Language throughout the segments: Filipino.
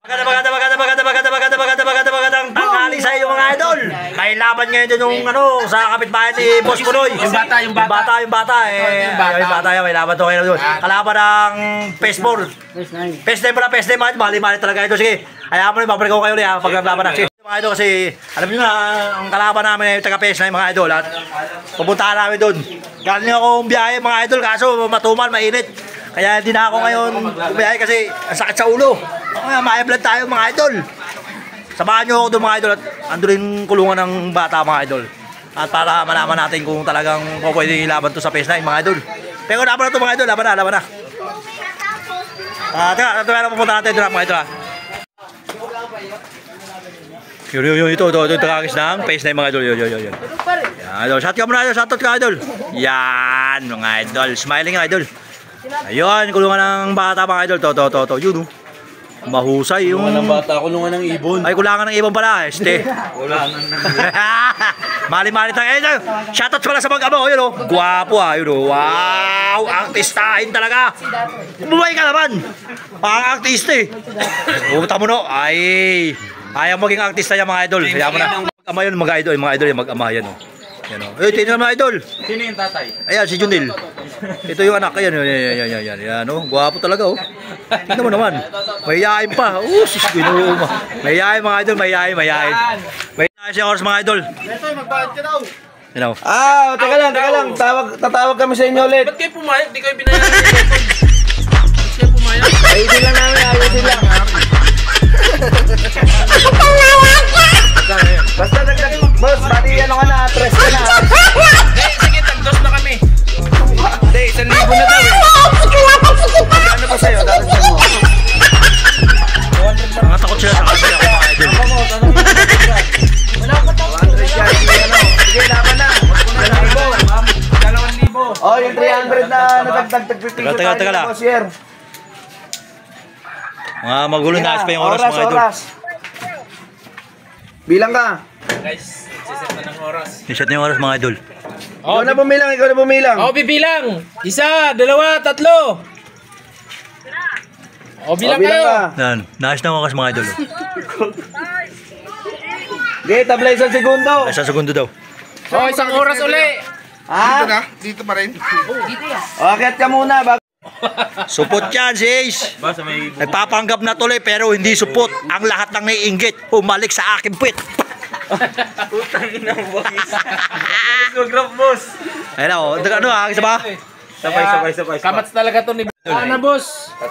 Magandang tanghali sa iyo mga idol. May laban ngayon dyan yung sa kapitbahay ni Boss Punoy. Yung bata. Yung bata yan, may laban to ngayon. Kalaban ng baseball. PES pala, mali-mali talaga ito. Sige, ayaw mo rin, babalik ko kayo rin pag laban na. Mga idol kasi, alam nyo na, ang kalaban namin ay taga-PES na yung mga idol. At pupuntahan namin doon. Galing akong biyahe mga idol, kaso matumal, mainit. Kaya hindi na ako ngayon bumiyahe kasi ang sakit sa ulo. Ma-vlog tayo mga idol. Samahan nyo ako doon mga idol at ando rin kulungan ng bata mga idol. At para malaman natin kung talagang pwede ilaban to sa PES9 mga idol. Pero laban na to mga idol, laban na. Teka, ito na pupunta natin doon mga idol ha. Yun, ito takakis ng PES9 mga idol. Yun. Yan, idol. Shout ka muna idol, shout out ka idol. Yan mga idol, smiling idol. Ayun, kulungan ng bata mga idol. To. Yun mahusay yung... Kulungan ng bata, kulungan ng ibon. Ay, kulangan ng ibon pala. Kulangan ng... Mali-mali tayo. Shoutout pala sa mag-ama. Yun guwapo yun wow, artistahin talaga. Bumay ka naman. Parang artista Pumunta mo ay, ayaw maging artista yan mga idol. Kaya mo na. Mag-ama yun, mga idol yan, mag-ama yan tingnan mga idol. Sino yung tatay? Ayan, si Junil. Ito yung anak. Ayan, guwapo talaga tingnan mo naman. Mayayain pa. Sis, ginuuma. Mayayain mga idol, mayayain. Mayayain siya oras mga idol. Ito, magbayad ka daw. Teka lang. Tatawag kami sa inyo ulit. Ba't kayo pumayag? Di kayo binayaran ng record. Ba't kayo pumayag? Ayusin lang namin, ayusin lang. Basta dagdag, boss, pati ano ka na, tres ka na. Sige, tagdos na kami. Hindi, 1,000 na daw Ano pa sa'yo, dadagdag mo? Mga takot sila sa kabila ko mga idol. Wala pa tao. 200 guys, sige, laban na. 2,000. Oh, yung 300 na nadagdag, tagpipigo tayo ng boss here. Mga magulo na pa yung oras mga idol. Bilang ka. Guys, siset na ng oras. Siset na yung oras mga idol. Ikaw na bumilang. Ako bibilang. 1, 2, 3. Bilang kayo. Yan, naayos na ang oras mga idol. Okay, tabla isang segundo. Isang segundo daw. Isang oras uli. Dito pa rin. Akit ka muna bago. Supot yan si Ace. Nagpapanggap na tuloy pero hindi supot. Ang lahat ng naiinggit pumalik sa akin puwit. Putang ina mo. Grab boss. Ayun isa ba? Sabay. Kamats talaga to ni Ana boss. 3.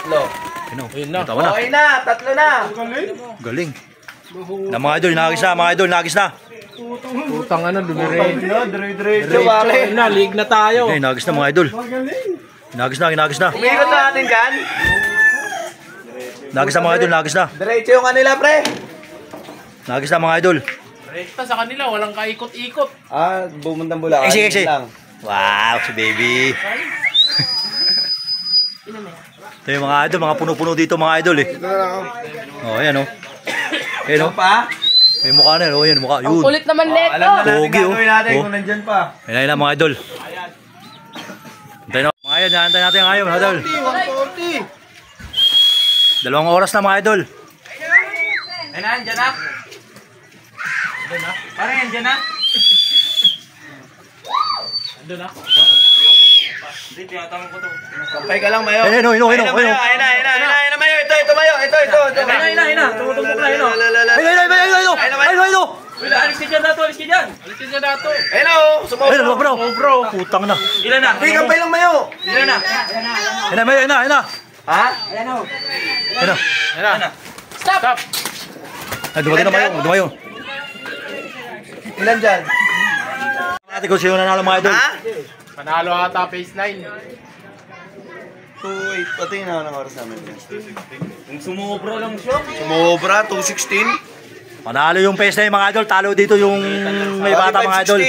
Ayun na. Okay na, 3 na. Galing. Na mga idol, nagis na. Putang dumiretso. Diretso pare. Na, league na tayo. Okay, nagis na mga idol. Nagis na. Umikot na natin kan. Nagis na mga idol, nagis na. Diretso yung kanila pre. Nagis na mga idol. Rekta sa kanila, walang kaikot-ikot. Bumuntang Bulacan. Sige. Wow, si baby. Ito yung mga idol, mga puno-puno dito mga idol ayan Ayan pa? May mukha na yun, mukha. Ang kulit naman neto. Alam na natin Pogi, gagawin natin kung nandyan pa. Ayan na mga idol. Antayin natin ngayon mga idol. 2 oras na mga idol. Ayun dyan na. Parang yan dyan na. Ando na. Hindi, tinatanong ko to. Kampay ka lang, Mayo. Ayun na, Mayo. Ito, Mayo. Ito. Ayun na. Tumutumbok na yun. Ayun. Wala, alis ka dyan dato. Ayun na, Ayun, bro. Putang na. Ilan na? Hindi, kampay lang, Mayo. Ilan na? Ayun na. Ha? Ayun na. Stop. Ay, dumayo. Ilan dyan? Natin kung sino nanalo mga idol. Ha? Panalo ata phase 9. 2.8. Pati na ng oras namin. Kung sumobra lang siya. Sumobra, 2.16. Panalo yung PES na mga idol. Talo dito yung may bata mga idol.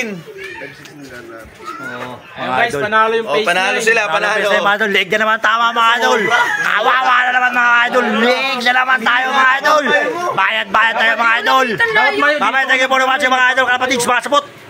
Ayun guys, panalo yung phase 9. Panalo sila, panalo. Mga idol, leg na naman tama mga idol. Kawawa na naman mga idol. Leg na naman tayo mga idol. Bayad tayo mga idol. Babay tayo po naman mga idol. Kapatid, sumasapot.